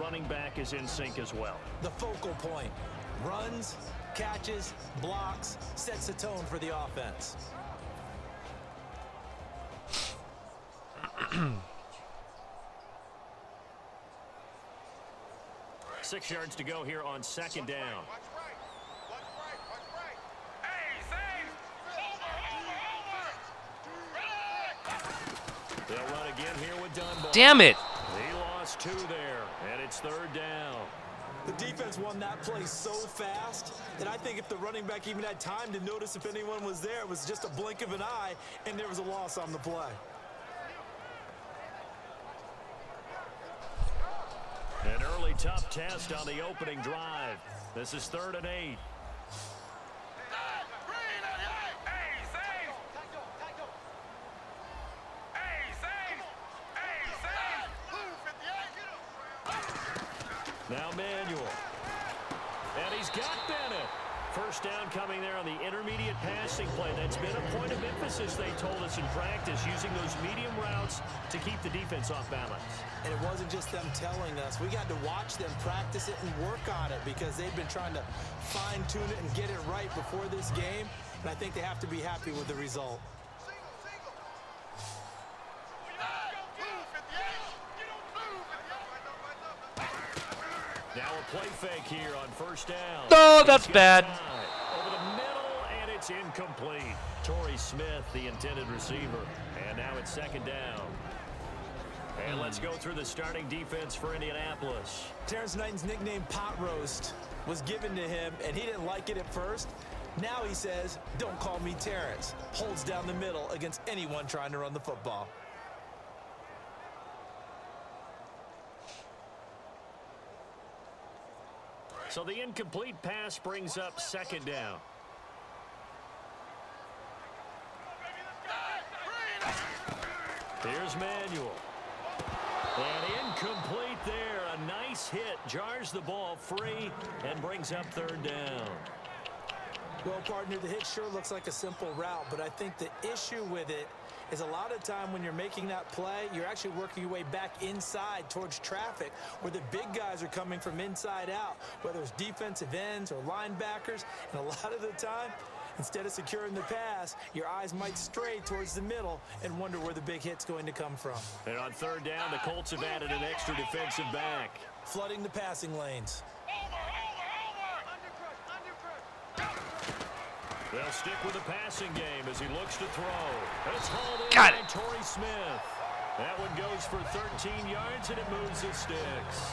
running back is in sync as well. The focal point. Runs, catches, blocks, sets the tone for the offense. 6 yards to go here on second down. They'll run again here with Dunbar. Damn it. He lost 2 there, and it's third down. The defense won that play so fast that I think if the running back even had time to notice if anyone was there, it was just a blink of an eye, and there was a loss on the play. An early tough test on the opening drive. This is 3rd and 8. Now Manuel. And he's got Bennett. First down coming there on the intermediate passing play. That's been a point of emphasis, they told us in practice, using those medium routes to keep the defense off balance. And it wasn't just them telling us. We got to watch them practice it and work on it because they've been trying to fine-tune it and get it right before this game. And I think they have to be happy with the result. Now a play fake here on first down. No, that's bad. Over the middle, and it's incomplete. Torrey Smith, the intended receiver. And now it's second down. And let's go through the starting defense for Indianapolis. Terrence Knighton's nickname, Pot Roast, was given to him, and he didn't like it at first. Now he says, don't call me Terrence. Holds down the middle against anyone trying to run the football. So the incomplete pass brings up second down. Here's Manuel. And incomplete there. A nice hit. Jars the ball free and brings up third down. Well, partner, the hit sure looks like a simple route, but I think the issue with it is a lot of time when you're making that play, you're actually working your way back inside towards traffic where the big guys are coming from inside out, whether it's defensive ends or linebackers. And a lot of the time, instead of securing the pass, your eyes might stray towards the middle and wonder where the big hit's going to come from. And on third down, the Colts have added an extra defensive back. Flooding the passing lanes. They'll stick with the passing game as he looks to throw. It's hauled in Got by it. Torrey Smith. That one goes for 13 yards, and it moves the sticks.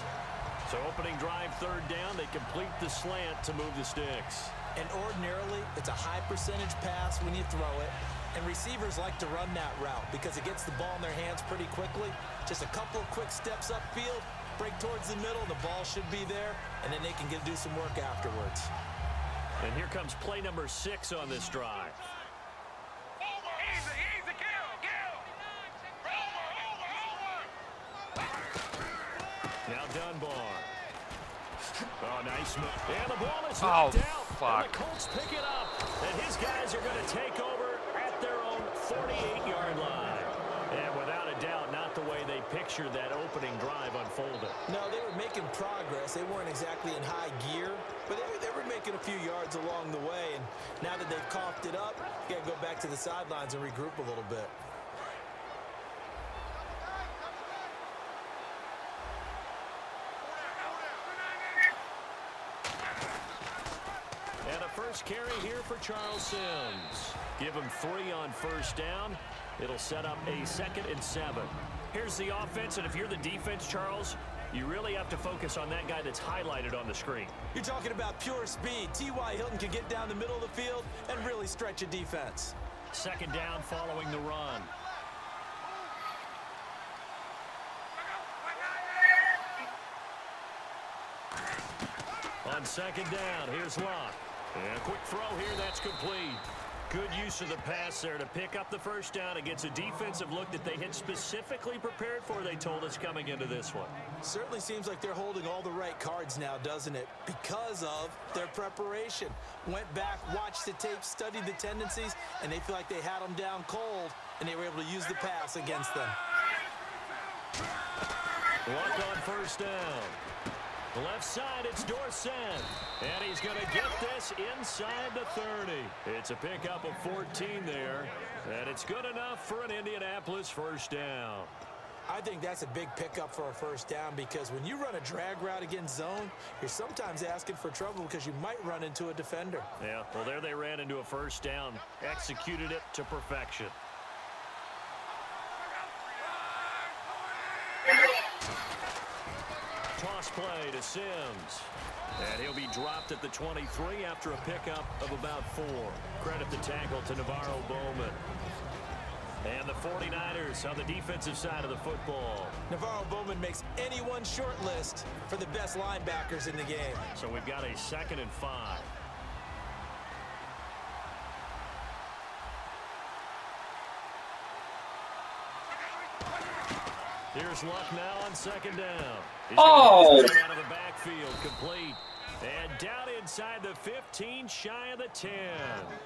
So opening drive, third down, they complete the slant to move the sticks. And ordinarily, it's a high percentage pass when you throw it. And receivers like to run that route because it gets the ball in their hands pretty quickly. Just a couple of quick steps upfield, break towards the middle, the ball should be there, and then they can do some work afterwards. And here comes play number 6 on this drive. Now Dunbar. Oh, nice move. And the ball is knocked out. Fuck. And the Colts pick it up. And his guys are going to take over at their own 48-yard line. And without a doubt, not the way they pictured that opening drive unfolded. No, they were making progress. They weren't exactly in high gear, but they were making a few yards along the way. And now that they've coughed it up, you got to go back to the sidelines and regroup a little bit. And a first carry here for Charles Sims. Give him 3 on first down. It'll set up a 2nd and 7. Here's the offense, and if you're the defense, Charles, you really have to focus on that guy that's highlighted on the screen. You're talking about pure speed. T.Y. Hilton can get down the middle of the field and really stretch a defense. Second down following the run. On second down, here's Locke. And a quick throw here, that's complete. Good use of the pass there to pick up the first down against a defensive look that they had specifically prepared for, they told us, coming into this one. Certainly seems like they're holding all the right cards now, doesn't it? Because of their preparation. Went back, watched the tape, studied the tendencies, and they feel like they had them down cold, and they were able to use the pass against them. Luck on first down. Left side, it's Dorsett. And he's going to get this inside the 30. It's a pickup of 14 there. And it's good enough for an Indianapolis first down. I think that's a big pickup for a first down because when you run a drag route against zone, you're sometimes asking for trouble because you might run into a defender. Yeah, well, there they ran into a first down. Executed it to perfection. Toss play to Sims. And he'll be dropped at the 23 after a pickup of about 4. Credit the tackle to Navarro Bowman. And the 49ers on the defensive side of the football. Navarro Bowman makes anyone short list for the best linebackers in the game. So we've got a 2nd and 5. Here's Luck now on 2nd down. He's out of the backfield, complete. And down inside the 15, shy of the 10.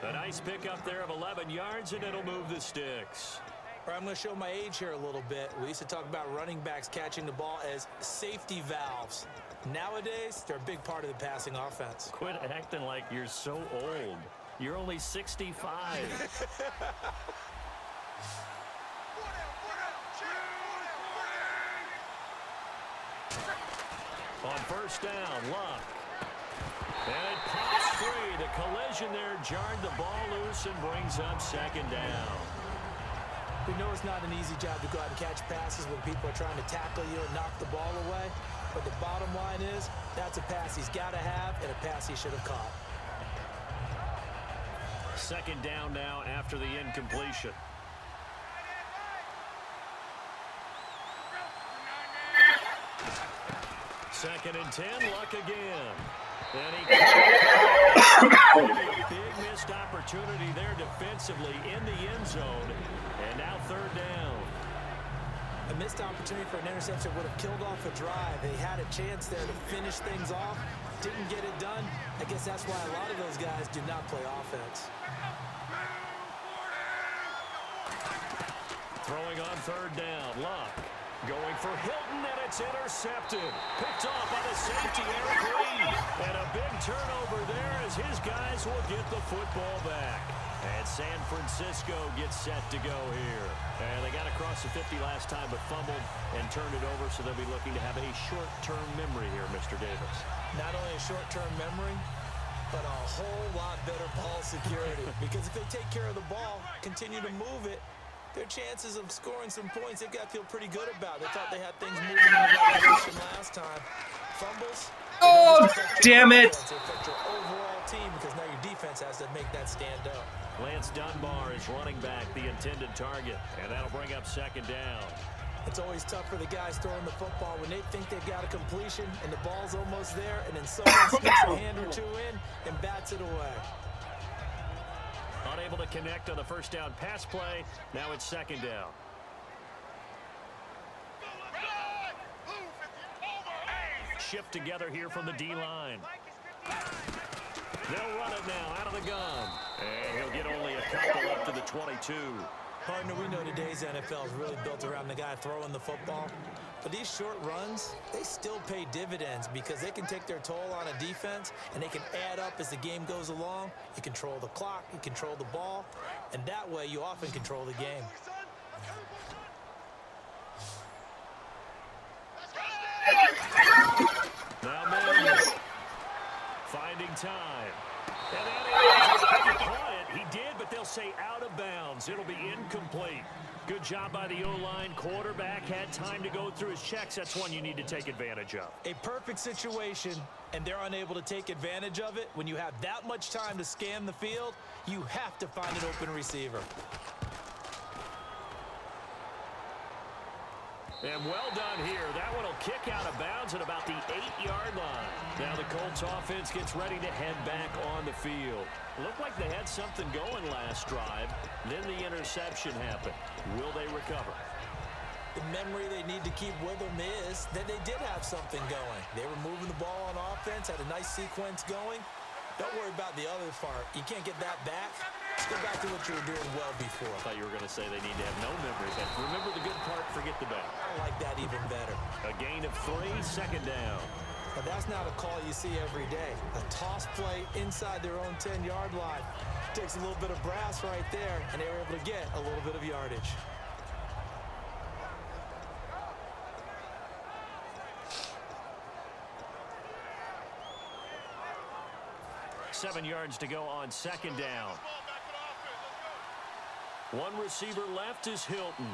A nice pickup there of 11 yards, and it'll move the sticks. All right, I'm going to show my age here a little bit. We used to talk about running backs catching the ball as safety valves. Nowadays, they're a big part of the passing offense. Quit acting like you're so old. You're only 65. On first down, Luck. And it pops free. The collision there jarred the ball loose and brings up 2nd down. We know it's not an easy job to go out and catch passes when people are trying to tackle you and knock the ball away. But the bottom line is, that's a pass he's got to have and a pass he should have caught. 2nd down now after the incompletion. Second and 10, Luck again. And he a big missed opportunity there defensively in the end zone. And now 3rd down. A missed opportunity for an interception would have killed off a drive. They had a chance there to finish things off. Didn't get it done. I guess that's why a lot of those guys do not play offense. Throwing on 3rd down, Luck. Going for Hilton, and it's intercepted. Picked off by the safety, Eric Reed. And a big turnover there as his guys will get the football back. And San Francisco gets set to go here. And they got across the 50 last time, but fumbled and turned it over, so they'll be looking to have a short-term memory here, Mr. Davis. Not only a short-term memory, but a whole lot better ball security. Because if they take care of the ball, continue to move it, their chances of scoring some points, they've got to feel pretty good about. They thought they had things moving in the right direction last time. Fumbles. Oh, damn it. They affect your overall team because now your defense has to make that stand up. Lance Dunbar is running back the intended target, and that'll bring up 2nd down. It's always tough for the guys throwing the football when they think they've got a completion and the ball's almost there, and then someone sneaks a hand or two in and bats it away. Unable to connect on the first down pass play. Now it's 2nd down. Shift together here from the D-line. They'll run it now out of the gun. And he'll get only a couple up to the 22. Partner, we know today's NFL is really built around the guy throwing the football. But these short runs, they still pay dividends because they can take their toll on a defense and they can add up as the game goes along. You control the clock, you control the ball, and that way you often control the game. Now Manning finding time. And that he caught it. He did, but they'll say out of bounds. It'll be incomplete. Good job by the O-line. Quarterback had time to go through his checks. That's one you need to take advantage of. A perfect situation, and they're unable to take advantage of it. When you have that much time to scan the field, you have to find an open receiver. And well done here. That one will kick out of bounds at about the 8-yard line. Now the Colts offense gets ready to head back on the field. Looked like they had something going last drive. Then the interception happened. Will they recover? The memory they need to keep with them is that they did have something going. They were moving the ball on offense, had a nice sequence going. Don't worry about the other part. You can't get that back. Just go back to what you were doing well before. I thought you were going to say they need to have no memory. But remember the good part, forget the bad. I like that even better. A gain of 3, second down. But that's not a call you see every day. A toss play inside their own 10-yard line. Takes a little bit of brass right there, and they were able to get a little bit of yardage. Seven yards to go on second down. One receiver left is Hilton.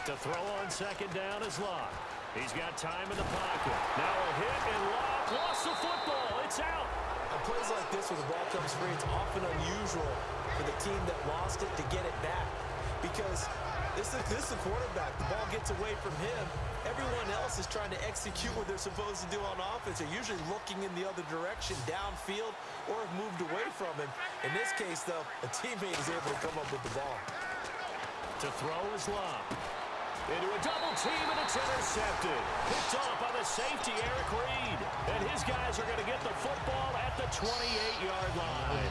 To throw on second down is Locke. He's got time in the pocket. Now a hit, and Locke lost the football. It's out. On plays like this where the ball comes free, it's often unusual for the team that lost it to get it back. Because this is the quarterback. The ball gets away from him. Everyone else is trying to execute what they're supposed to do on offense. They're usually looking in the other direction, downfield, or have moved away from him. In this case, though, a teammate is able to come up with the ball. To throw is Locke. Into a double team, and it's intercepted. Picked off by the safety, Eric Reed. And his guys are going to get the football at the 28-yard line.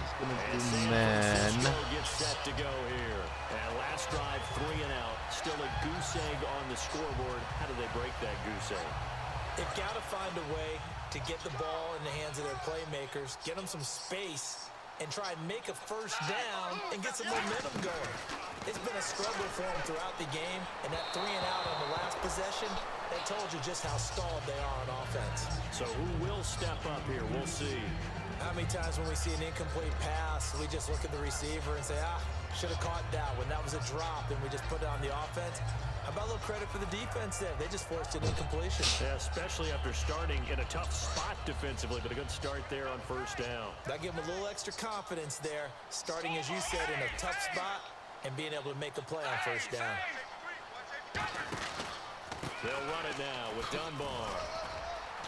And San Francisco gets set to go here. And last drive, 3 and out. Still a goose egg on the scoreboard. How do they break that goose egg? They've got to find a way to get the ball in the hands of their playmakers, get them some space, and try and make a first down and get some momentum going. It's been a struggle for them throughout the game, and that 3 and out on the last possession, that told you just how stalled they are on offense. So who will step up here? We'll see. How many times when we see an incomplete pass, we just look at the receiver and say, should have caught that one. That was a drop, and we just put it on the offense. How about a little credit for the defense there? They just forced an incompletion. Yeah, especially after starting in a tough spot defensively, but a good start there on first down. That gave them a little extra confidence there, starting, as you said, in a tough spot and being able to make a play on first down. They'll run it now with Dunbar.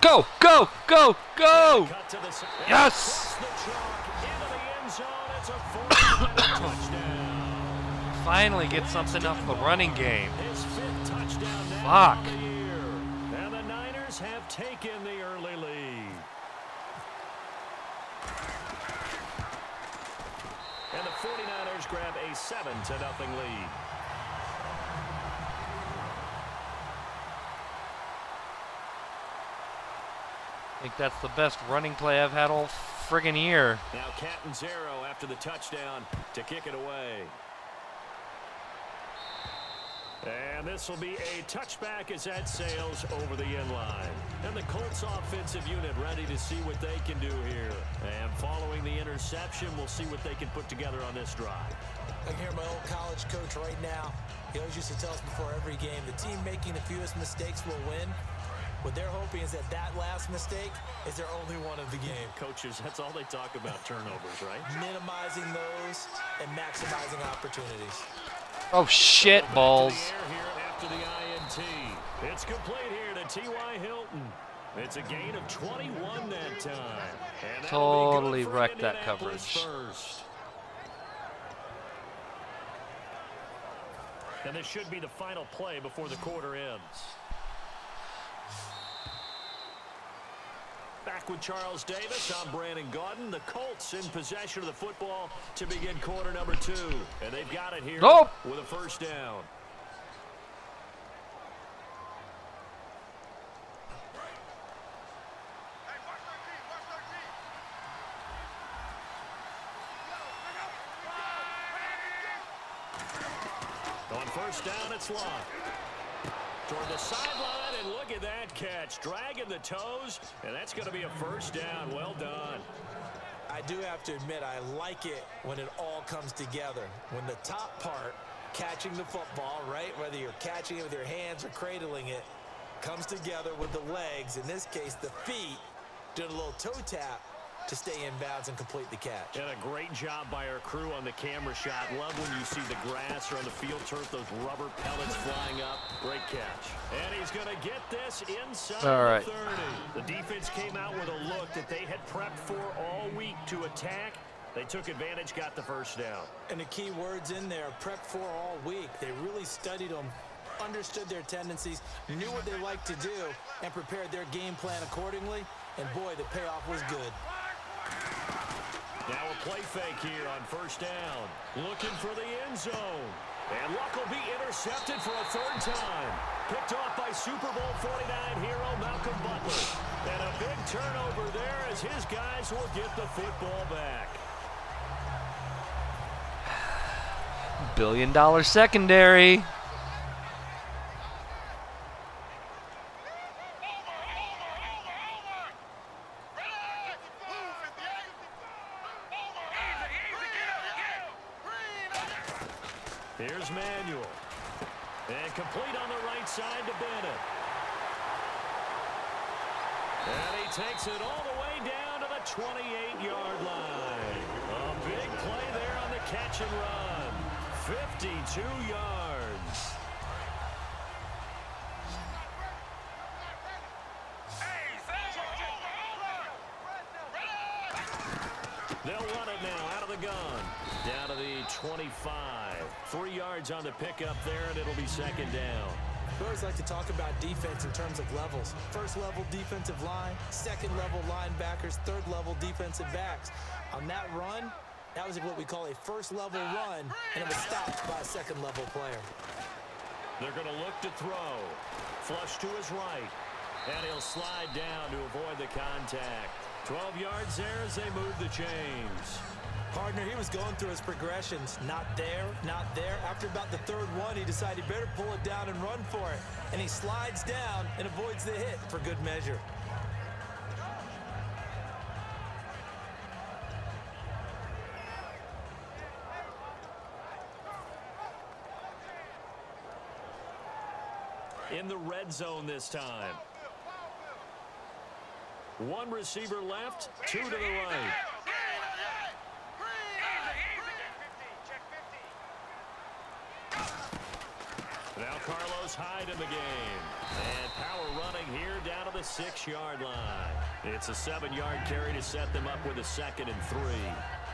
Go, go, go, go! Cut to the Yes! the chalk into the end zone. It's a 40-yard touchdown. Finally get something off the running game. His 5th touchdown now Fuck. of the year. And the Niners have taken the early lead. And the 49ers grab a 7-0 lead. I think that's the best running play I've had all friggin' year. Now Catanzaro after the touchdown to kick it away. And this will be a touchback as that sails over the end line. And the Colts offensive unit ready to see what they can do here. And following the interception, we'll see what they can put together on this drive. I can hear my old college coach right now. He always used to tell us before every game, the team making the fewest mistakes will win. What they're hoping is that that last mistake is their only one of the game. Coaches, that's all they talk about, turnovers, right? Minimizing those and maximizing opportunities. Oh shit, balls. Here after the INT. It's complete here to T.Y. Hilton. It's a gain of 21 that time. And Totally that'll be good for wrecked that Indianapolis coverage. First. And this should be the final play before the quarter ends. Back with Charles Davis, I'm Brandon Gaudin. The Colts in possession of the football to begin quarter number 2. And they've got it here with a first down. On first down, it's Locke. Toward the sideline, and look at that catch. Dragging the toes, and that's going to be a first down. Well done. I do have to admit, I like it when it all comes together. When the top part, catching the football, right, whether you're catching it with your hands or cradling it, comes together with the legs, in this case the feet, doing a little toe tap to stay in bounds and complete the catch. And a great job by our crew on the camera shot. Love when you see the grass or on the field turf, those rubber pellets flying up. Great catch. And he's going to get this inside the 30. The defense came out with a look that they had prepped for all week to attack. They took advantage, got the first down. And the key words in there, prepped for all week. They really studied them, understood their tendencies, knew what they liked to do, and prepared their game plan accordingly. And boy, the payoff was good. Now a play fake here on first down. Looking for the end zone. And Luck will be intercepted for a third time. Picked off by Super Bowl 49 hero Malcolm Butler. And a big turnover there as his guys will get the football back. Billion-dollar secondary. Here's Manuel. And complete on the right side to Bennett. And he takes it all the way down to the 28-yard line. A big play there on the catch and run. 52 yards. They'll run it now out of the gun. Down to the 25. 3 yards on the pickup there, and it'll be second down. We always like to talk about defense in terms of levels. First level defensive line, second level linebackers, third level defensive backs. On that run, that was what we call a first level run, and it was stopped by a second level player. They're going to look to throw. Flush to his right. And he'll slide down to avoid the contact. 12 yards there as they move the chains. Partner, he was going through his progressions. Not there, not there. After about the third one, he decided he better pull it down and run for it. And he slides down and avoids the hit for good measure. In the red zone this time. One receiver left, two to the right. Now Carlos Hyde in the game. And power running here down to the 6-yard line. It's a 7-yard carry to set them up with a 2nd and 3.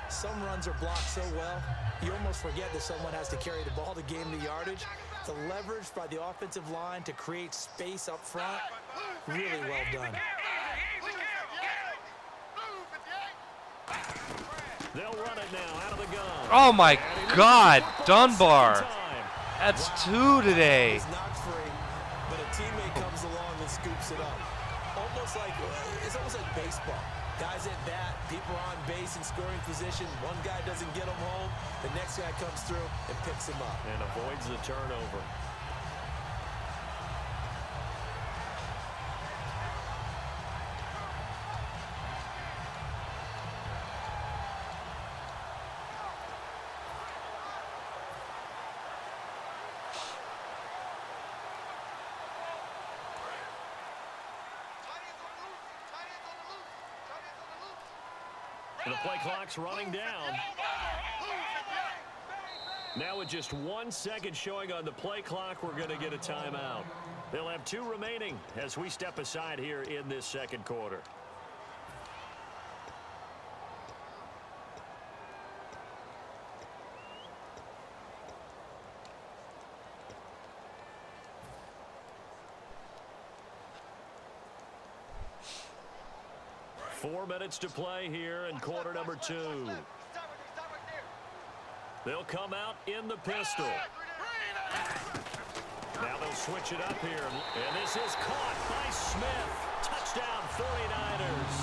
Some runs are blocked so well, you almost forget that someone has to carry the ball to gain the yardage. The leverage by the offensive line to create space up front, really well done. They'll run it now out of the gun. Oh my God, Dunbar. That's 2 today. He's knocked free, but a teammate comes along and scoops it up. It's almost like baseball. Guys at bat, people are on base in scoring position. One guy doesn't get him home. The next guy comes through and picks him up. And avoids the turnover. The play clock's running down. Now with just 1 second showing on the play clock, we're going to get a timeout. They'll have 2 remaining as we step aside here in this second quarter. Four minutes to play here in quarter number 2. They'll come out in the pistol. Now they'll switch it up here. And this is caught by Smith. Touchdown 49ers.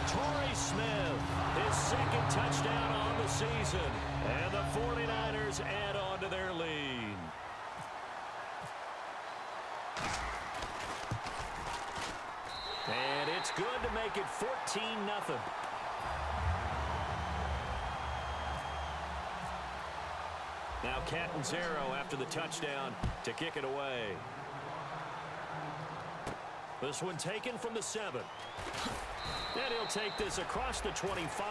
Torrey Smith, his 2nd touchdown on the season. And the 49ers add on to their lead. And it's good to make it 14-0. Now Catanzaro after the touchdown to kick it away. This one taken from the 7. And he'll take this across the 25.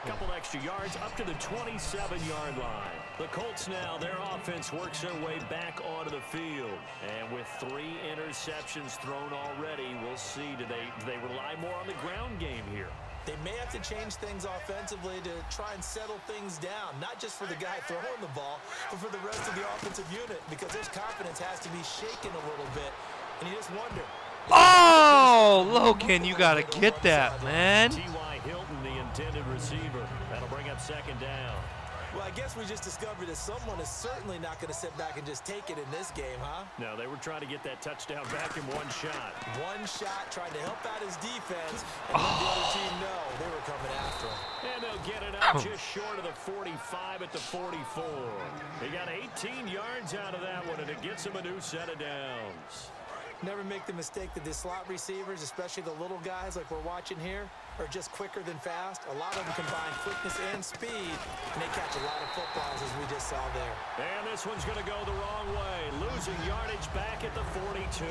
Couple extra yards up to the 27-yard line. The Colts now, their offense works their way back onto the field. And with 3 interceptions thrown already, we'll see, do they rely more on the ground game here? They may have to change things offensively to try and settle things down, not just for the guy throwing the ball, but for the rest of the offensive unit, because his confidence has to be shaken a little bit. And you just wonder. Oh, Logan, you got to get that, man. T.Y. Hilton, the intended receiver. That'll bring up second down. Well, I guess we just discovered that someone is certainly not going to sit back and just take it in this game, huh? No, they were trying to get that touchdown back in one shot. One shot, trying to help out his defense, and let the other team know they were coming after him. And they'll get it up just short of the 45 at the 44. They got 18 yards out of that one, and it gets them a new set of downs. Never make the mistake that the slot receivers, especially the little guys like we're watching here, are just quicker than fast. A lot of them combine quickness and speed, and they catch a lot of footballs, as we just saw there. And this one's going to go the wrong way, losing yardage back at the 42.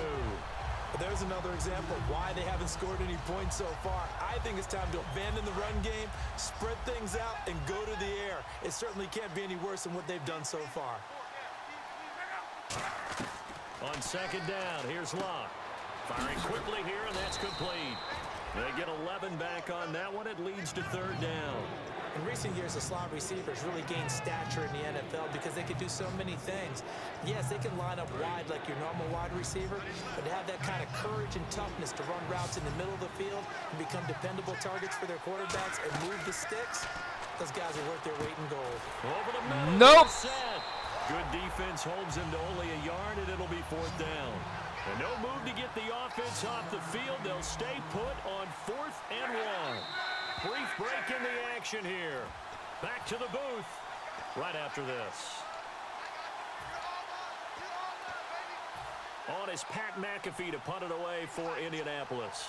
There's another example of why they haven't scored any points so far. I think it's time to abandon the run game, spread things out, and go to the air. It certainly can't be any worse than what they've done so far. On second down, here's Locke. Firing quickly here, and that's complete. They get 11 back on that one. It leads to third down. In recent years, the slot receivers really gained stature in the NFL because they could do so many things. Yes, they can line up wide like your normal wide receiver, but to have that kind of courage and toughness to run routes in the middle of the field and become dependable targets for their quarterbacks and move the sticks, those guys are worth their weight in gold. Over the middle. Nope. Set. Good defense holds him to only a yard, and it'll be fourth down. And no move to get the offense off the field. They'll stay put on 4th and 1. Brief break in the action here. Back to the booth right after this. On is Pat McAfee to punt it away for Indianapolis.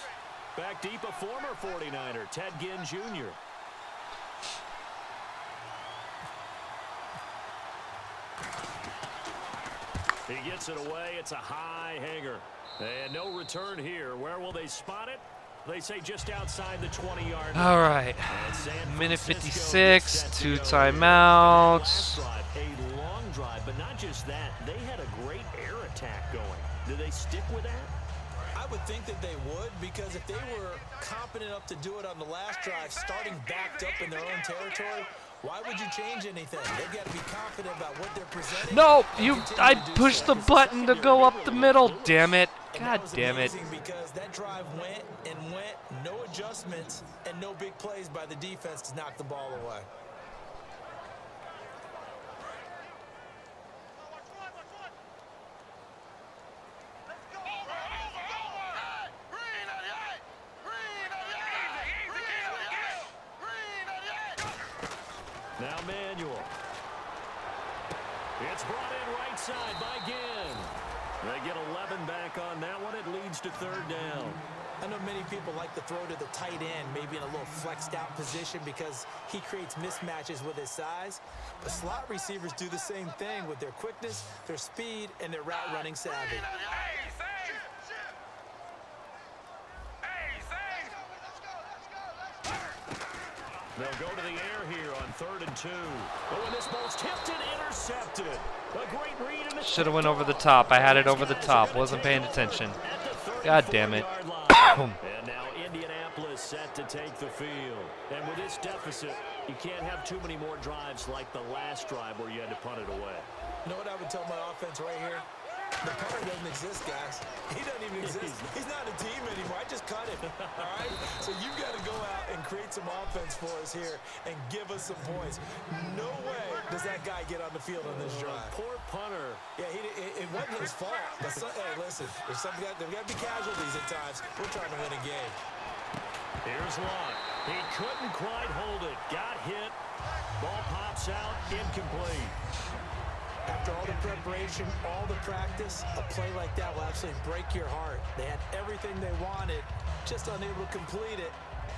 Back deep, a former 49er, Ted Ginn Jr. He gets it away. It's a high hanger. And no return here. Where will they spot it? They say just outside the 20-yard line. All right. Minute 56, 2 timeouts. A long drive, but not just that. They had a great air attack going. Do they stick with that? I would think that they would, because if they were competent enough to do it on the last drive, starting backed up in their own territory, why would you change anything? They've got to be confident about what they're presenting. No, I pushed the button to go up the middle. Damn it. God damn it. Because that drive went and went, no adjustments, and no big plays by the defense to knock the ball away. Now Manuel. It's brought in right side by Ginn. They get 11 back on that one. It leads to third down. I know many people like to throw to the tight end, maybe in a little flexed out position because he creates mismatches with his size. But slot receivers do the same thing with their quickness, their speed, and their route running savvy. They'll go to the air here on 3rd and 2. Oh, and this ball's tipped and intercepted. A great read in the Should have went over the top. I had it over the top. Wasn't paying attention. God damn it. And now Indianapolis set to take the field. And with this deficit, you can't have too many more drives like the last drive where you had to punt it away. You know what I would tell my offense right here? The punter doesn't exist, guys. He doesn't even exist. He's not a team anymore. I just cut him, all right? So you've got to go out and create some offense for us here and give us some points. No way does that guy get on the field on this drive. Poor punter. Yeah, it wasn't his fault. But hey, listen, there's got to be casualties at times. We're trying to win a game. Here's Locke. He couldn't quite hold it. Got hit. Ball pops out. Incomplete. After all the preparation, all the practice, a play like that will absolutely break your heart. They had everything they wanted, just unable to complete it.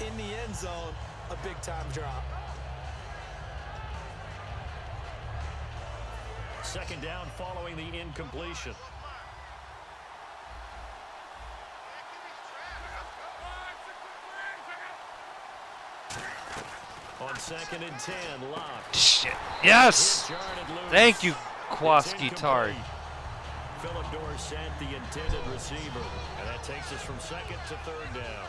In the end zone, a big-time drop. Second down following the incompletion. On 2nd and 10, Locke. Shit. Yes. Thank you, Kwaski Tard. Philip Dorsett, the intended receiver. And that takes us from 2nd to 3rd down.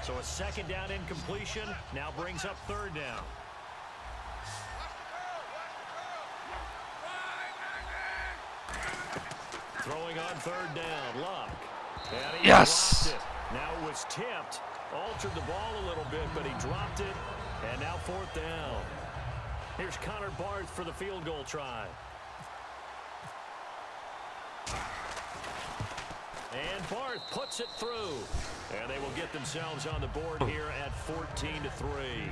So a 2nd down incompletion now brings up 3rd down. Throwing on third down, Luck. And he Yes! dropped it. Now it was tipped. Altered the ball a little bit, but he dropped it. And now fourth down. Here's Connor Barth for the field goal try. And Barth puts it through. And they will get themselves on the board here at 14-3.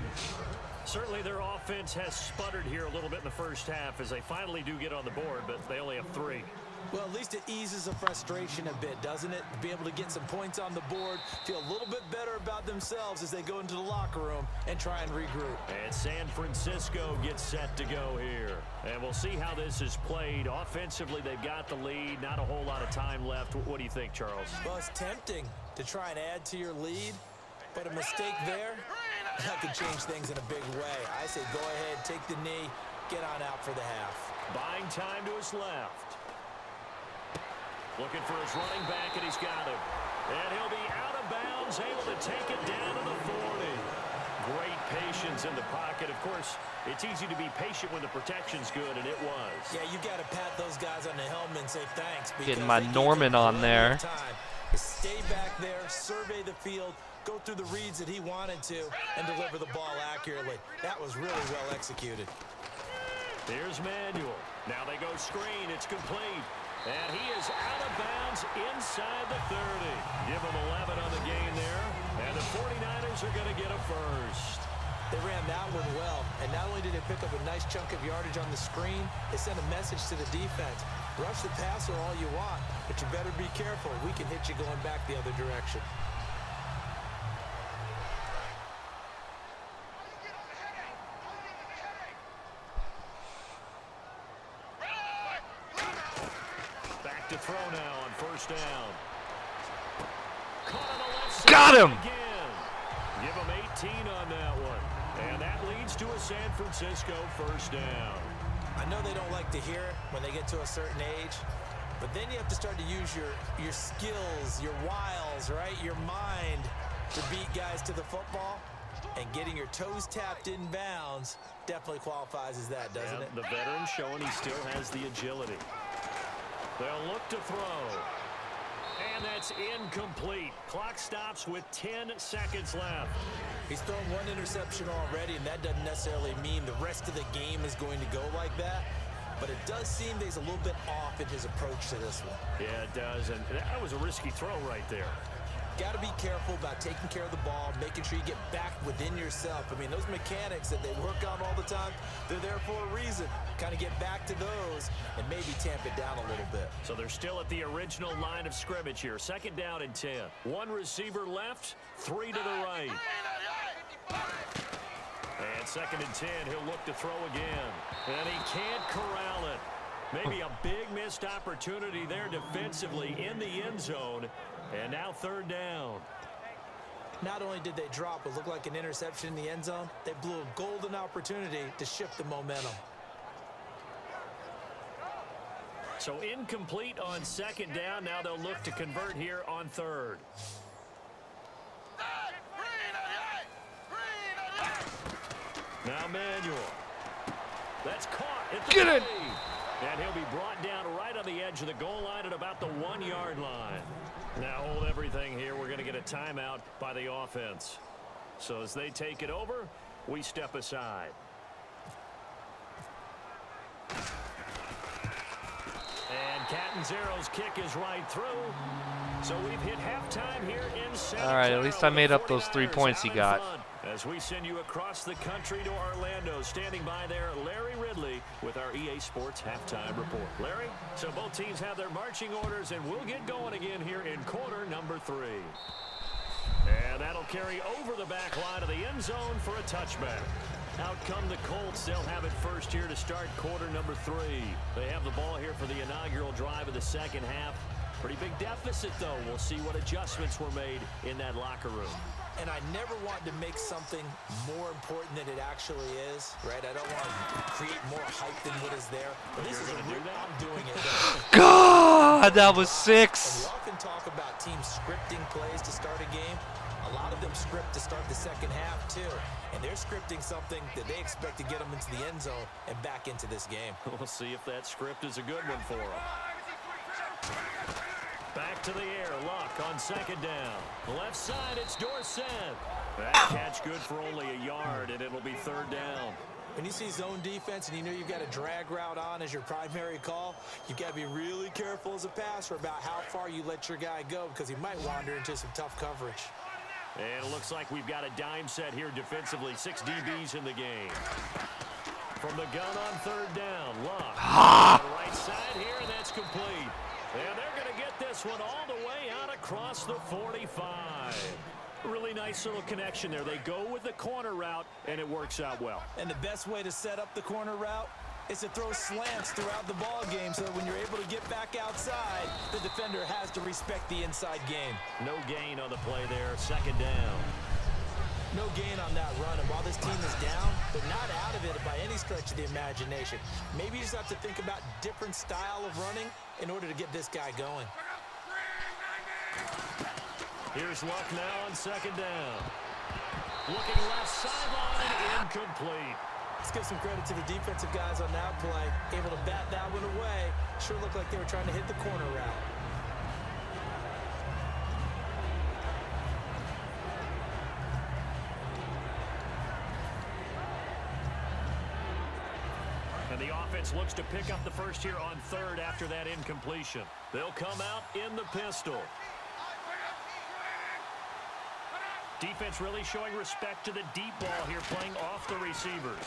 Certainly their offense has sputtered here a little bit in the first half as they finally do get on the board, but they only have 3. Well, at least it eases the frustration a bit, doesn't it? To be able to get some points on the board, feel a little bit better about themselves as they go into the locker room and try and regroup. And San Francisco gets set to go here. And we'll see how this is played. Offensively, they've got the lead. Not a whole lot of time left. What do you think, Charles? Well, it's tempting to try and add to your lead, but a mistake there, that could change things in a big way. I say go ahead, take the knee, get on out for the half. Buying time to his left. Looking for his running back, and he's got him. And he'll be out of bounds, able to take it down to the 40. Great patience in the pocket. Of course, it's easy to be patient when the protection's good, and it was. Yeah, you got to pat those guys on the helmet and say thanks. Getting my Norman on there. Stay back there, survey the field, go through the reads that he wanted to, and deliver the ball accurately. That was really well executed. Here's Manuel. Now they go screen. It's complete. And he is out of bounds inside the 30. Give him 11 on the game there. And the 49ers are going to get a first. They ran that one well. And not only did they pick up a nice chunk of yardage on the screen, they sent a message to the defense. Rush the passer all you want, but you better be careful. We can hit you going back the other direction. To throw now on first down. Caught on the left side. Got him! Again. Give him 18 on that one. And that leads to a San Francisco first down. I know they don't like to hear it when they get to a certain age, but then you have to start to use your skills, your wiles, right? Your mind to beat guys to the football. And getting your toes tapped in bounds definitely qualifies as that, doesn't it? The veteran showing he still has the agility. They'll look to throw. And that's incomplete. Clock stops with 10 seconds left. He's thrown one interception already, and that doesn't necessarily mean the rest of the game is going to go like that. But it does seem that he's a little bit off in his approach to this one. Yeah, it does. And that was a risky throw right there. Got to be careful about taking care of the ball, making sure you get back within yourself. I mean, those mechanics that they work on all the time, they're there for a reason. Kind of get back to those and maybe tamp it down a little bit. So they're still at the original line of scrimmage here. Second down and 10. One receiver left, 3 to the right. And second and 10, he'll look to throw again. And he can't corral it. Maybe a big missed opportunity there defensively in the end zone. And now third down. Not only did they drop what looked like an interception in the end zone, they blew a golden opportunity to shift the momentum. So incomplete on second down. Now they'll look to convert here on third. Now Manuel. That's caught at the Get it! And he'll be brought down right on the edge of the goal line at about the 1-yard line. Now hold everything here. We're going to get a timeout by the offense. So as they take it over, we step aside. And Catanzero's kick is right through. So we've hit halftime here in Santa All right, Clara at least I made with up those 3 49ers points he out in got. front. As we send you across the country to Orlando, standing by there, Larry Ridley with our EA Sports Halftime Report. Larry, so both teams have their marching orders, and we'll get going again here in quarter number 3. And that'll carry over the back line of the end zone for a touchback. Out come the Colts. They'll have it first here to start quarter number 3. They have the ball here for the inaugural drive of the second half. Pretty big deficit, though. We'll see what adjustments were made in that locker room. And I never want to make something more important than it actually is, right? I don't want to create more hype than what is there. But this is a real, I'm doing it. God, that was 6. And we often talk about teams scripting plays to start a game. A lot of them script to start the second half, too. And they're scripting something that they expect to get them into the end zone and back into this game. We'll see if that script is a good one for them. Back to the air. Luck on second down. Left side, it's Dorsett. That catch good for only a yard, and it'll be third down. When you see zone defense and you know you've got a drag route on as your primary call, you've got to be really careful as a passer about how far you let your guy go because he might wander into some tough coverage. And it looks like we've got a dime set here defensively. 6 DBs in the game. From the gun on third down, Luck. On the right side here, and that's complete. And they're going to get this one all the way out across the 45. Really nice little connection there. They go with the corner route, and it works out well. And the best way to set up the corner route is to throw slants throughout the ball game so that when you're able to get back outside, the defender has to respect the inside game. No gain on the play there. Second down. No gain on that run, and while this team is down, they're not out of it by any stretch of the imagination. Maybe you just have to think about different style of running in order to get this guy going. Here's Luck now on second down. Looking left sideline, incomplete. Let's give some credit to the defensive guys on that play. Able to bat that one away. Sure looked like they were trying to hit the corner route. And the offense looks to pick up the first here on third after that incompletion. They'll come out in the pistol. Defense really showing respect to the deep ball here, playing off the receivers.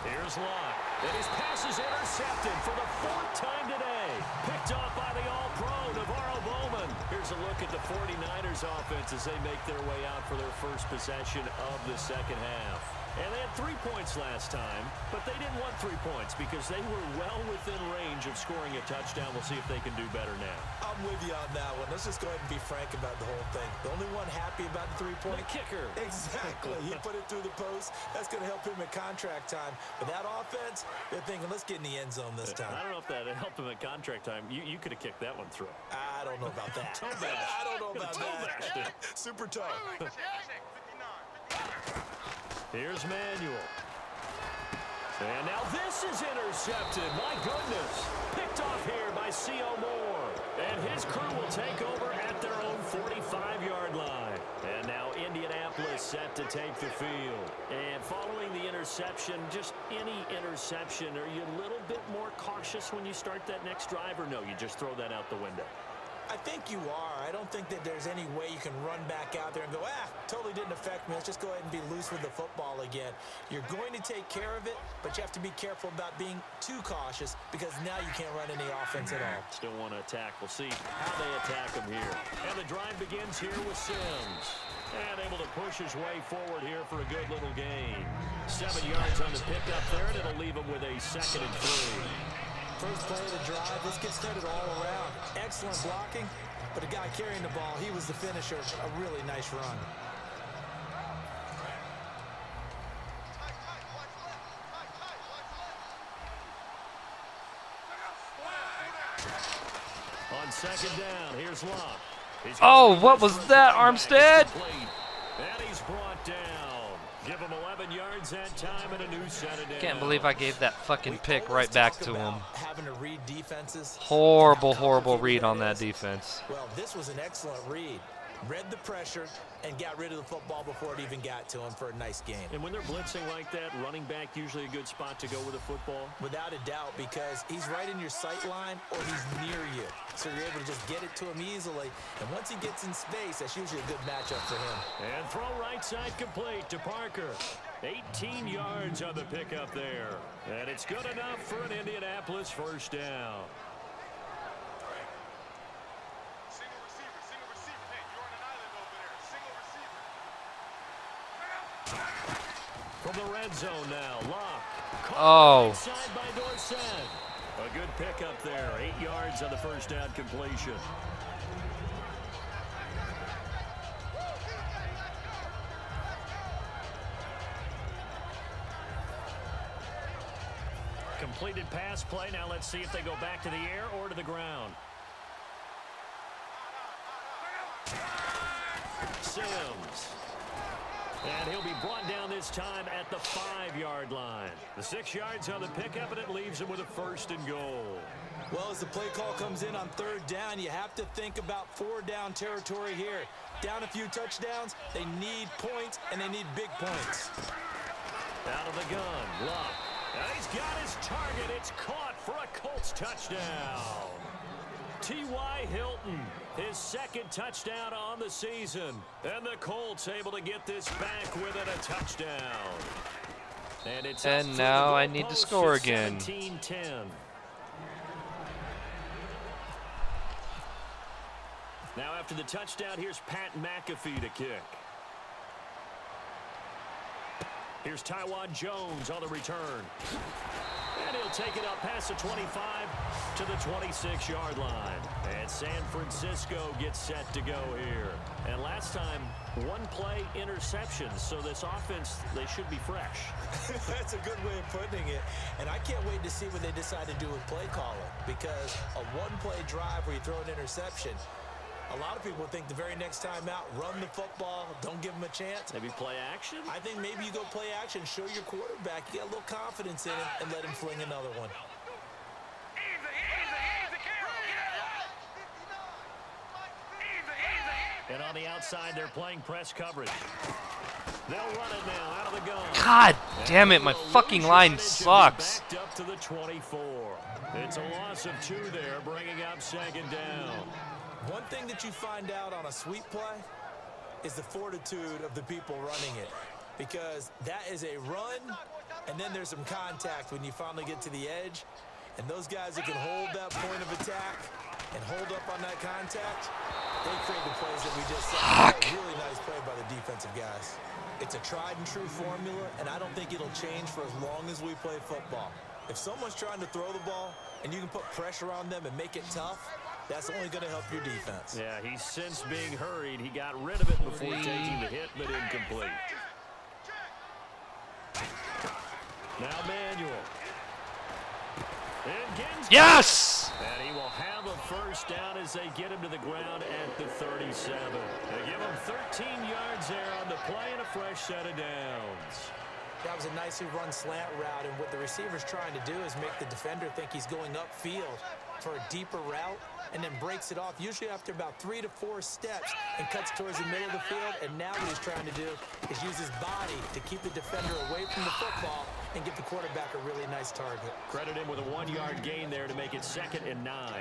Here's Luck. And his pass is intercepted for the 4th time today. Picked off by the All-Pro, Navarro Bowman. Here's a look at the 49ers offense as they make their way out for their first possession of the second half. And they had 3 points last time, but they didn't want 3 points because they were well within range of scoring a touchdown. We'll see if they can do better now. I'm with you on that one. Let's just go ahead and be frank about the whole thing. The only one happy about the 3-point. The kicker. Exactly. He put it through the post. That's going to help him at contract time. But that offense, they're thinking, let's get in the end zone this time. I don't know if that helped him at contract time. You could have kicked that one through. I don't know about that. Toe bash. I don't know about Toe that. bashed it. Super tough. Here's Manuel. And now this is intercepted. My goodness. Picked off here by C.O. Moore. And his crew will take over at their own 45-yard line. And now Indianapolis set to take the field. And following the interception, just any interception, are you a little bit more cautious when you start that next drive, or no, you just throw that out the window? I think you are. I don't think that there's any way you can run back out there and go, totally didn't affect me. Let's just go ahead and be loose with the football again. You're going to take care of it, but you have to be careful about being too cautious because now you can't run any offense at all. Still want to attack. We'll see how they attack them here. And the drive begins here with Sims. And able to push his way forward here for a good little gain. 7 yards on the pickup there, and it'll leave him with a 2nd and 3. First play of the drive, this gets started all around. Excellent blocking, but the guy carrying the ball, he was the finisher. A really nice run. On second down, here's Luck. Oh, what was that, Armstead? And he's brought down. Give him 11 yards that time and a new set of downs. Can't believe I gave that fucking pick right back to him. Having to read defenses. Horrible, horrible read on that defense. Well, this was an excellent read. Read the pressure and got rid of the football before it even got to him for a nice game. And when they're blitzing like that, running back usually a good spot to go with a football? Without a doubt, because he's right in your sight line or he's near you. So you're able to just get it to him easily. And once he gets in space, that's usually a good matchup for him. And throw right side complete to Parker. 18 yards on the pickup there. And it's good enough for an Indianapolis first down. From the red zone now, Luck. Oh. Side by Dorsett. A good pickup there. 8 yards on the first down completion. Completed pass play. Now let's see if they go back to the air or to the ground. Sims. And he'll be brought down this time at the 5-yard line. The 6 yards on the pickup, and it leaves him with a 1st and goal. Well, as the play call comes in on 3rd down, you have to think about 4-down territory here. Down a few touchdowns, they need points, and they need big points. Out of the gun, Luck. And he's got his target. It's caught for a Colts touchdown. T.Y. Hilton, his 2nd touchdown on the season. And the Colts able to get this back within a touchdown. And now I need to score again. 17-10. Now after the touchdown, here's Pat McAfee to kick. Here's Taiwan Jones on the return. And he'll take it up past the 25 to the 26-yard line. And San Francisco gets set to go here. And last time, 1-play interceptions. So this offense, they should be fresh. That's a good way of putting it. And I can't wait to see what they decide to do with play calling. Because a 1-play drive where you throw an interception, a lot of people think the very next time out, run the football, don't give them a chance. Maybe play action? I think maybe you go play action, show your quarterback, you get a little confidence in him, and let him fling another one. And on the outside, they're playing press coverage. They'll run it now out of the gun. God damn it, my fucking line sucks. Backed up to the 24. It's a loss of 2 there, bringing up 2nd down. One thing that you find out on a sweep play is the fortitude of the people running it. Because that is a run, and then there's some contact when you finally get to the edge. And those guys that can hold that point of attack and hold up on that contact, they create the plays that we just saw. Really nice play by the defensive guys. It's a tried and true formula, and I don't think it'll change for as long as we play football. If someone's trying to throw the ball and you can put pressure on them and make it tough, that's only going to help your defense. Yeah, he's since being hurried. He got rid of it before taking the hit, but incomplete. Now Manuel. And Ginsburg. Yes! And he will have a 1st down as they get him to the ground at the 37. They give him 13 yards there on the play and a fresh set of downs. That was a nicely run slant route, and what the receiver's trying to do is make the defender think he's going upfield for a deeper route, and then breaks it off, usually after about 3 to 4 steps, and cuts towards the middle of the field. And now what he's trying to do is use his body to keep the defender away from the football and give the quarterback a really nice target. Credit him with a 1-yard gain there to make it 2nd and 9.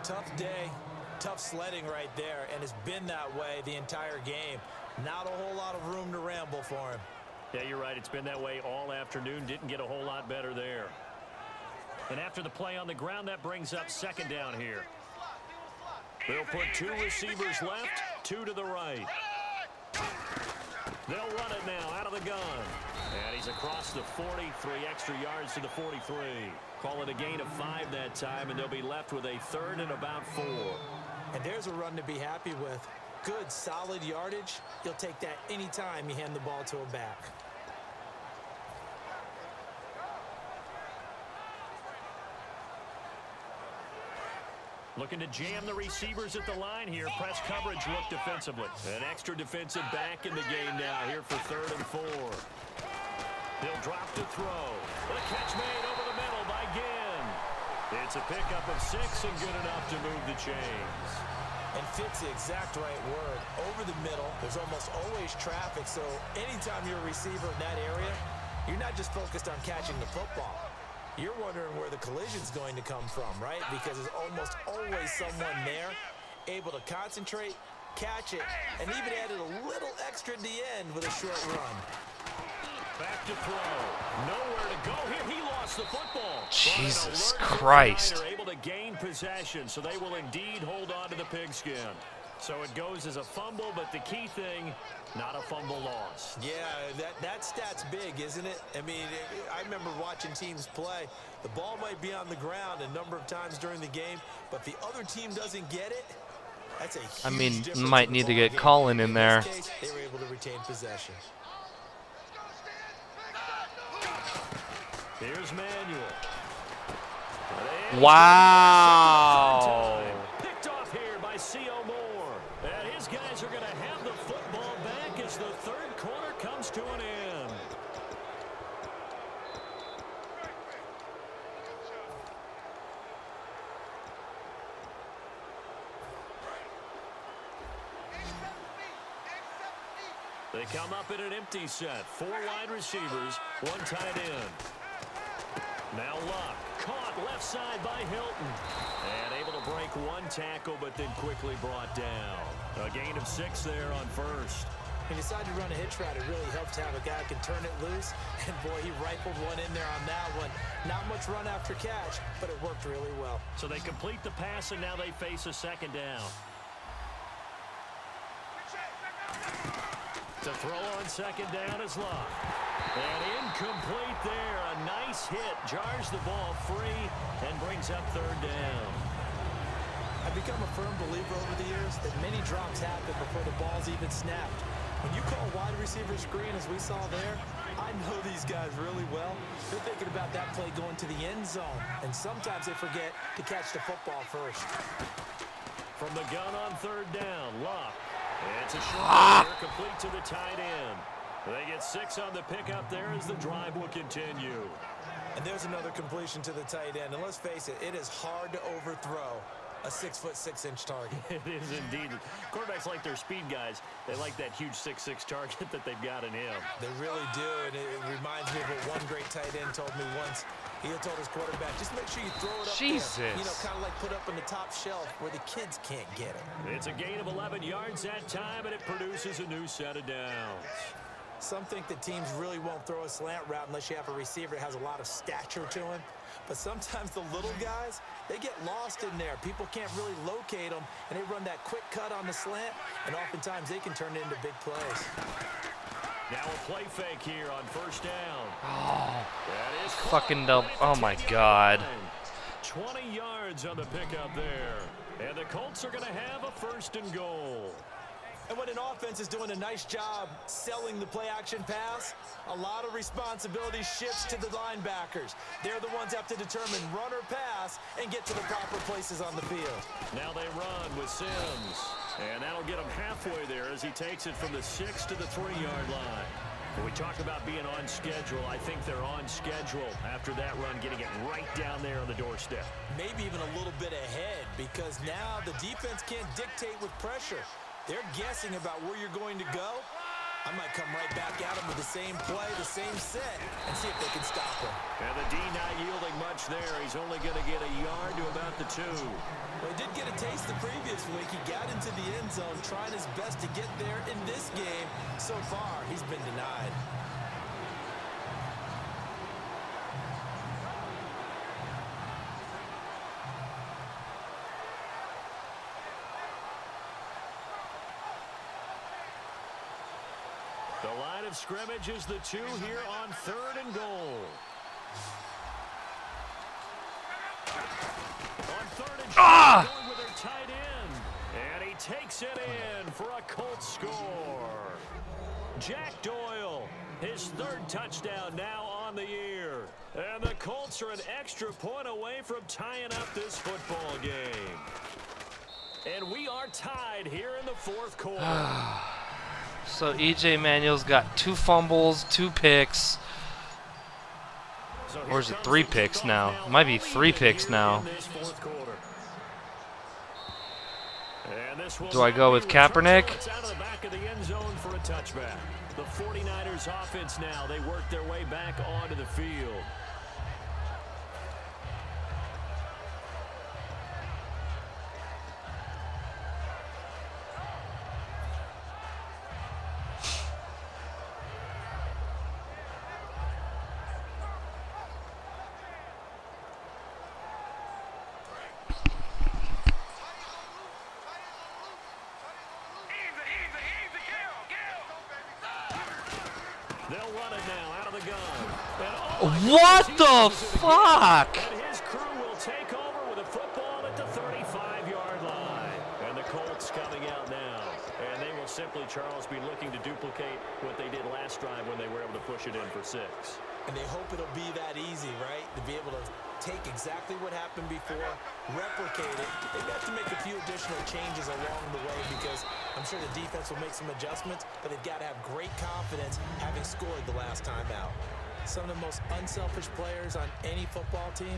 Tough day, tough sledding right there, and it's been that way the entire game. Not a whole lot of room to ramble for him. Yeah, you're right. It's been that way all afternoon. Didn't get a whole lot better there. And after the play on the ground, that brings up 2nd down here. They'll put 2 receivers left, 2 to the right. They'll run it now out of the gun. And he's across the 40, 3 extra yards to the 43. Call it a gain of 5 that time, and they'll be left with a 3rd and about 4. And there's a run to be happy with. Good, solid yardage. You'll take that anytime you hand the ball to a back. Looking to jam the receivers at the line here. Press coverage look defensively. An extra defensive back in the game now here for 3rd and 4. He'll drop to throw. The catch made over the middle by Ginn. It's a pickup of 6 and good enough to move the chains. And fit's the exact right word. Over the middle, there's almost always traffic, so anytime you're a receiver in that area, you're not just focused on catching the football. You're wondering where the collision's going to come from, right? Because there's almost always someone there able to concentrate, catch it, and even added a little extra at the end with a short run. Back to throw. Nowhere to go here. He lost the football. Jesus Christ. Able to gain possession, so they will indeed hold on to the pigskin. So it goes as a fumble, but the key thing, not a fumble loss. Yeah, that stat's big, isn't it? I mean, I remember watching teams play. The ball might be on the ground a number of times during the game, but the other team doesn't get it. That's a huge I mean, difference might in need the to ball get game. Colin in there. this case, they were able to retain possession. Here's Manuel. Wow. Picked off here by C.O. Moore. And his guys are going to have the football back as the third quarter comes They come up in an empty set. 4 wide receivers, 1 tight end. Now Luck, caught left side by Hilton. And able to break 1 tackle, but then quickly brought down. A gain of 6 there on first. He decided to run a hitch route. It really helps to have a guy who can turn it loose. And, boy, he rifled one in there on that one. Not much run after catch, but it worked really well. So they complete the pass, and now they face a second down. To throw on second down is Luck. And incomplete there. A nice hit. Jars the ball free and brings up 3rd down. I've become a firm believer over the years that many drops happen before the ball's even snapped. When you call a wide receiver screen, as we saw there, I know these guys really well. They're thinking about that play going to the end zone, and sometimes they forget to catch the football first. From the gun on 3rd down, Luck. It's a short complete to the tight end. They get 6 on the pickup there as the drive will continue. And there's another completion to the tight end. And let's face it, it is hard to overthrow a 6'6" target. It is indeed. Quarterbacks like their speed guys. They like that huge 6'6" target that they've got in him. They really do, and it reminds me of what one great tight end told me once. He had told his quarterback, just make sure you throw it up there. You know, kind of like put up on the top shelf where the kids can't get it. It's a gain of 11 yards that time, and it produces a new set of downs. Some think that teams really won't throw a slant route unless you have a receiver that has a lot of stature to him. But sometimes the little guys, they get lost in there. People can't really locate them, and they run that quick cut on the slant, and oftentimes they can turn it into big plays. Now a play fake here on 1st down. Oh, that is fucking dumb. Oh, my God. 20 yards on the pickup there. And the Colts are going to have a 1st and goal. And when an offense is doing a nice job selling the play-action pass, a lot of responsibility shifts to the linebackers. They're the ones that have to determine run or pass and get to the proper places on the field. Now they run with Sims. And that'll get him halfway there as he takes it from the 6 to the 3-yard line. When we talk about being on schedule, I think they're on schedule after that run, getting it right down there on the doorstep. Maybe even a little bit ahead, because now the defense can't dictate with pressure. They're guessing about where you're going to go. I might come right back at them with the same play, the same set, and see if they can stop him. And the D not yielding much there. He's only going to get a yard to about the 2. Well, he did get a taste the previous week. He got into the end zone, trying his best to get there in this game. So far, he's been denied. The line of scrimmage is the 2 here on 3rd and goal. On 3rd and short, going with their tight end. And he takes it in for a Colts score. Jack Doyle, his 3rd touchdown now on the year. And the Colts are an extra point away from tying up this football game. And we are tied here in the 4th quarter. So E.J. Manuel's got 2 fumbles, 2 picks. Or is it 3 picks now? It might be 3 picks now. Do I go with Kaepernick? It's out of the back of the end zone for a touchback. The 49ers offense now, they work their way back onto the field. They'll run it now out of the gun. What the fuck? And his crew will take over with a football at the 35-yard line. And the Colts coming out now. And they will simply, Charles, be looking to duplicate what they did last drive when they were able to push it in for 6. And they hope it'll be that easy, right? To be able to take exactly what happened before, replicate it. They've got to make a few additional changes along the way because I'm sure the defense will make some adjustments, but they've got to have great confidence having scored the last time out. Some of the most unselfish players on any football team,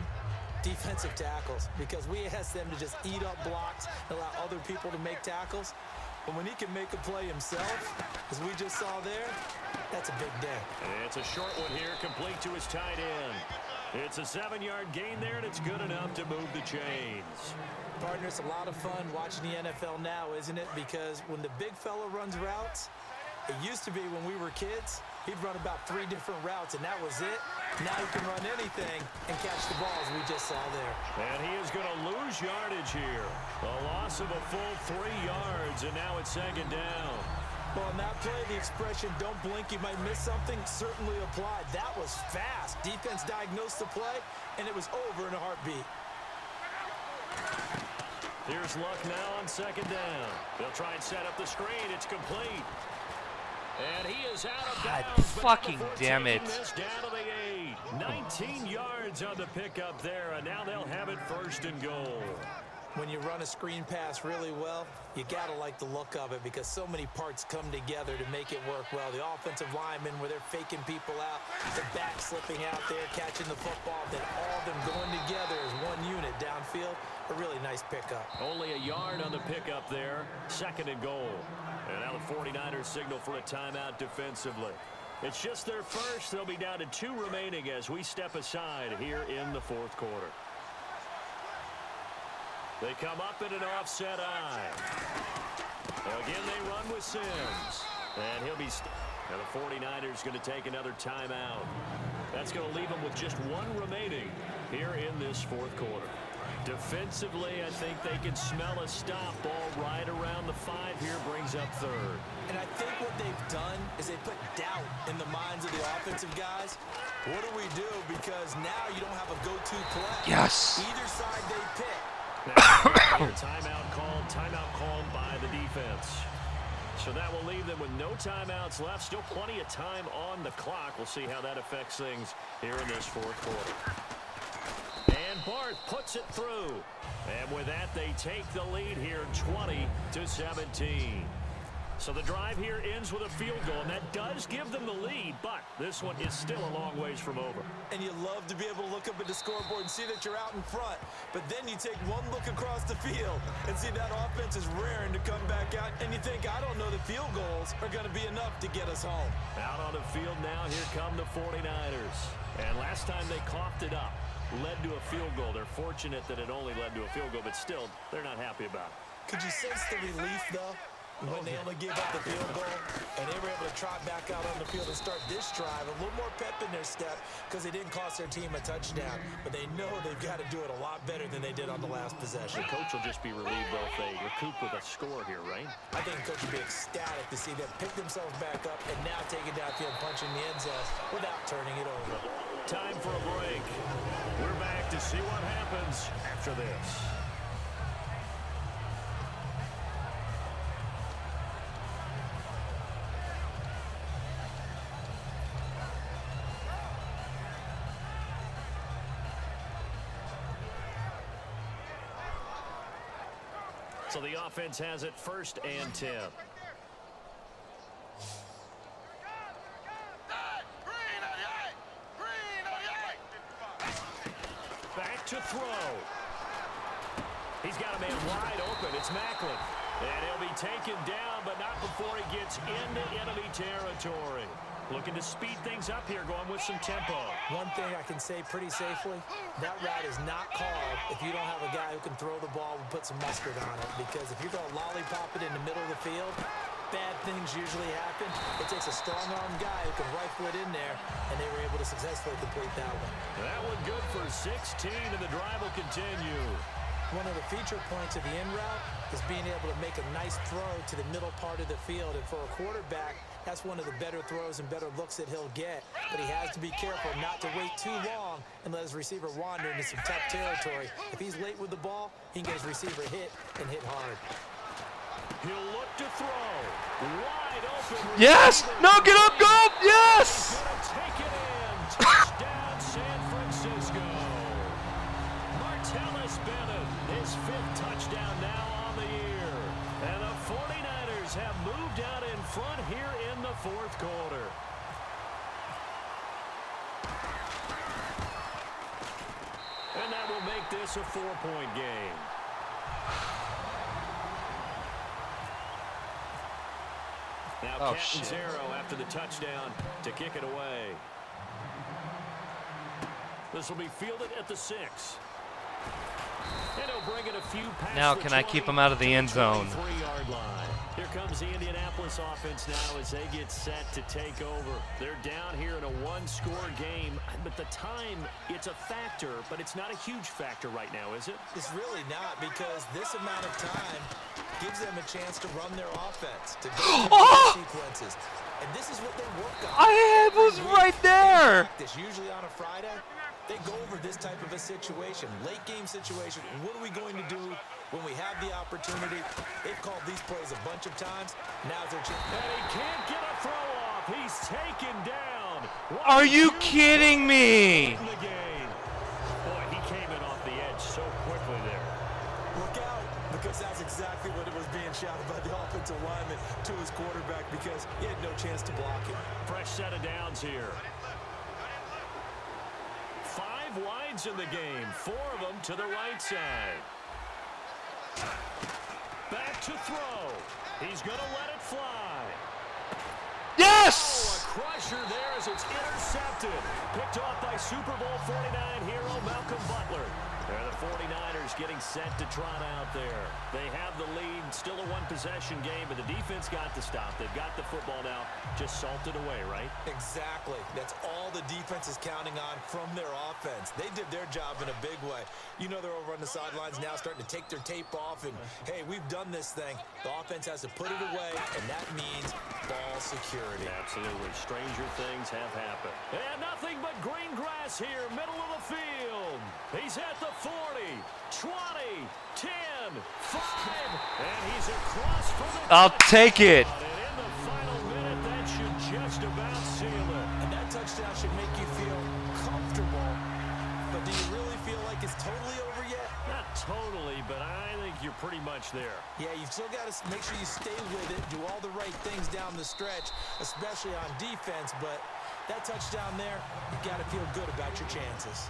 defensive tackles, because we ask them to just eat up blocks and allow other people to make tackles. But when he can make a play himself, as we just saw there, that's a big day. And it's a short one here, complete to his tight end. It's a 7-yard gain there, and it's good enough to move the chains. Partner, it's a lot of fun watching the NFL now, isn't it? Because when the big fella runs routes, it used to be when we were kids, he'd run about 3 different routes, and that was it. Now he can run anything and catch the ball, as we just saw there. And he is going to lose yardage here. A loss of a full 3 yards, and now it's second down. Well, on that play, the expression, don't blink, you might miss something, certainly applied. That was fast. Defense diagnosed the play, and it was over in a heartbeat. Here's Luck now on second down. They'll try and set up the screen. It's complete. And he is out of God bounds. fucking damn it. This down to the 8. 19 yards on the pickup there, and now they'll have it first and goal. When you run a screen pass really well, you got to like the look of it because so many parts come together to make it work well. The offensive linemen, where they're faking people out, the back slipping out there, catching the football, then all of them going together as one unit downfield. A really nice pickup. Only a yard on the pickup there. Second and goal. And now the 49ers signal for a timeout defensively. It's just their first. They'll be down to 2 remaining as we step aside here in the fourth quarter. They come up in an offset eye. Again, they run with Sims. And he'll be... and the 49ers going to take another timeout. That's going to leave them with just 1 remaining here in this fourth quarter. Defensively, I think they can smell a stop. Ball right around the 5 here, brings up third. And I think what they've done is they put doubt in the minds of the offensive guys. What do we do? Because now you don't have a go-to play. Yes. Either side they pick. Timeout called by the defense. So that will leave them with no timeouts left. Still plenty of time on the clock. We'll see how that affects things here in this fourth quarter. And Barth puts it through. And with that, they take the lead here 20-17. So the drive here ends with a field goal, and that does give them the lead, but this one is still a long ways from over. And you love to be able to look up at the scoreboard and see that you're out in front, but then you take one look across the field and see that offense is raring to come back out, and you think, I don't know, the field goals are going to be enough to get us home. Out on the field now, here come the 49ers. And last time they coughed it up, led to a field goal. They're fortunate that it only led to a field goal, but still, they're not happy about it. Could you sense the relief, though? When they only gave up the field goal, and they were able to trot back out on the field and start this drive, a little more pep in their step because they didn't cost their team a touchdown. But they know they've got to do it a lot better than they did on the last possession. The coach will just be relieved, though, if they recoup with a score here, right? I think the coach will be ecstatic to see them pick themselves back up and now take it downfield, punching the end zone without turning it over. Time for a break. We're back to see what happens after this. So the offense has it first and 10. Back to throw. He's got a man wide open. It's Macklin. And he'll be taken down, but not before he gets into enemy territory. Looking to speed things up here, going with some tempo. One thing I can say pretty safely, that route is not called if you don't have a guy who can throw the ball and put some mustard on it. Because if you're going to lollipop it in the middle of the field, bad things usually happen. It takes a strong-armed guy who can rifle it in there, and they were able to successfully complete that one. That one good for 16, and the drive will continue. One of the feature points of the in route is being able to make a nice throw to the middle part of the field. And for a quarterback, that's one of the better throws and better looks that he'll get. But he has to be careful not to wait too long and let his receiver wander into some tough territory. If he's late with the ball, he can get his receiver hit and hit hard. He'll look to throw. Wide open. Yes! No, get up, go! Yes! Take it in. Touchdown, San Francisco. Martellus Bennett, his 5th touchdown now on the year. And the 49ers have moved out in front here in the fourth quarter. And that will make this a 4-point game. Now Oh, Catanzaro after the touchdown to kick it away. This will be fielded at the 6. And he'll bring it a few past Now the can I 20 keep him out of the to end zone? 23-yard line. Here comes the Indianapolis offense now as they get set to take over. They're down here in a one-score game, but the time, it's a factor, but it's not a huge factor right now, is it? It's really not, because this amount of time gives them a chance to run their offense, to go through sequences. And this is what they work on. I was right there. Practice, usually on a Friday, they go over this type of a situation, late game situation. What are we going to do when we have the opportunity? They've called these plays a bunch of times. Now's their chance. And he can't get a throw off. He's taken down. Are you kidding me? In the game. Boy, he came in off the edge so quickly there. Look out, because that's exactly what it was being shouted by the offensive lineman to his quarterback, because he had no chance to block him. Fresh set of downs here. 5 wides in the game, 4 of them to the right side. Back to throw. He's going to let it fly. Yes! Oh, a crusher there as it's intercepted. Picked off by Super Bowl 49 hero Malcolm Butler. They're the 49ers getting set to trot out there. They have the lead, still a one-possession game, but the defense got the stop. They've got the football now, just salted away, right? Exactly. That's all the defense is counting on from their offense. They did their job in a big way. You know they're over on the sidelines now starting to take their tape off, and, hey, we've done this thing. The offense has to put it away, and that means ball security. Absolutely. Stranger things have happened. And nothing but green grass here, middle of the field. He's at the 40, 20, 10, 5, and he's across for the I'll take it. And in the final minute, that should just about seal it. And that touchdown should make you feel comfortable. But do you really feel like it's totally over yet? Not totally, but I think you're pretty much there. Yeah, you've still got to make sure you stay with it, do all the right things down the stretch, especially on defense. But that touchdown there, you got to feel good about your chances.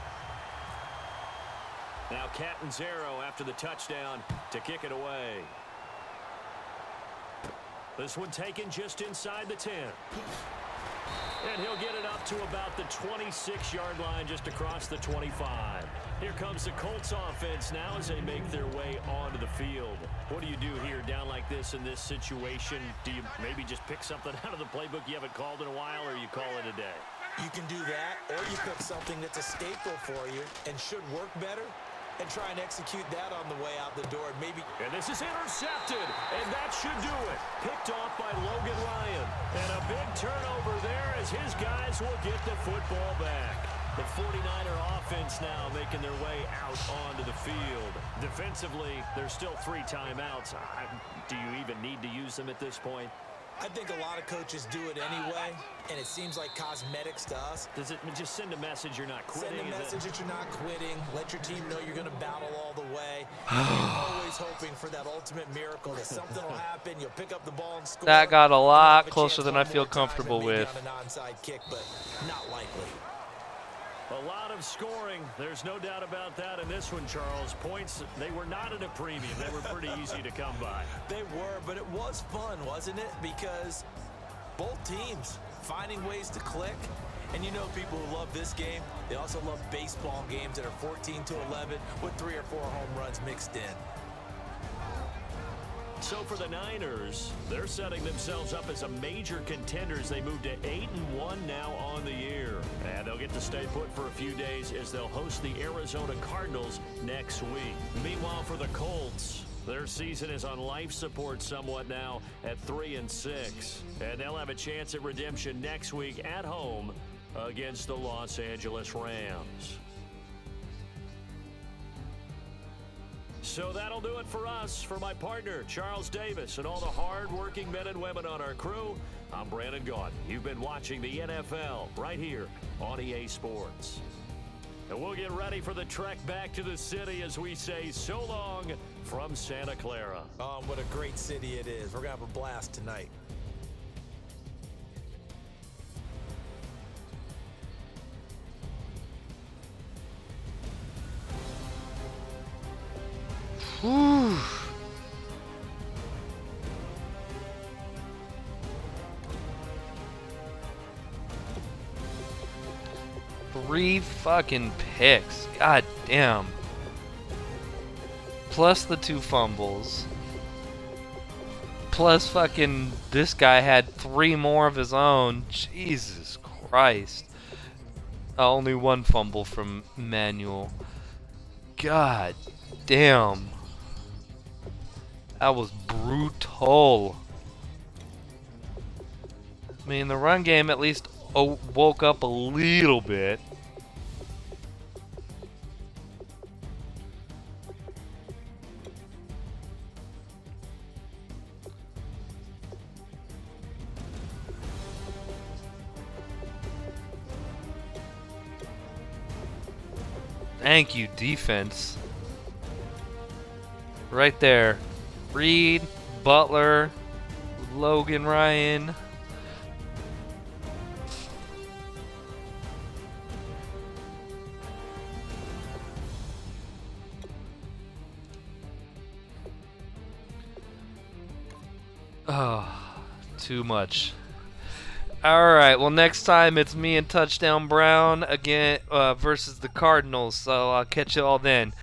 Now Catanzaro after the touchdown to kick it away. This one taken just inside the 10. And he'll get it up to about the 26-yard line, just across the 25. Here comes the Colts offense now as they make their way onto the field. What do you do here down like this in this situation? Do you maybe just pick something out of the playbook you haven't called in a while, or you call it a day? You can do that, or you pick something that's a staple for you and should work better, and try and execute that on the way out the door. Maybe. And this is intercepted, and that should do it. Picked off by Logan Ryan. And a big turnover there as his guys will get the football back. The 49er offense now making their way out onto the field. Defensively, there's still 3 timeouts. Do you even need to use them at this point? I think a lot of coaches do it anyway, and it seems like cosmetics to us. Does it just send a message you're not quitting? Send a message that you're not quitting. Let your team know you're going to battle all the way. You're always hoping for that ultimate miracle, that something will happen. You'll pick up the ball and score. That got a lot Have closer chance than one I feel more time comfortable and maybe with. on an onside kick, but not likely. A lot of scoring. There's no doubt about that in this one, Charles. Points, they were not at a premium. They were pretty easy to come by. They were, but it was fun, wasn't it? Because both teams finding ways to click. And you know people who love this game, they also love baseball games that are 14-11 with 3 or 4 home runs mixed in. So for the Niners, they're setting themselves up as a major contender as they move to 8-1 now on the year. And they'll get to stay put for a few days as they'll host the Arizona Cardinals next week. Meanwhile, for the Colts, their season is on life support somewhat now at 3-6. And they'll have a chance at redemption next week at home against the Los Angeles Rams. So that'll do it for us. For my partner, Charles Davis, and all the hard-working men and women on our crew, I'm Brandon Gaudin. You've been watching the NFL right here on EA Sports. And we'll get ready for the trek back to the city as we say so long from Santa Clara. Oh, what a great city it is. We're going to have a blast tonight. Whew. 3 fucking picks. God damn. Plus the 2 fumbles. Plus fucking this guy had 3 more of his own. Jesus Christ. Only 1 fumble from Manuel. God damn. That was brutal. I mean, the run game at least woke up a little bit. Thank you, defense. Right there. Reed, Butler, Logan Ryan. Oh, too much. Alright, well next time it's me and Touchdown Brown again versus the Cardinals, so I'll catch you all then.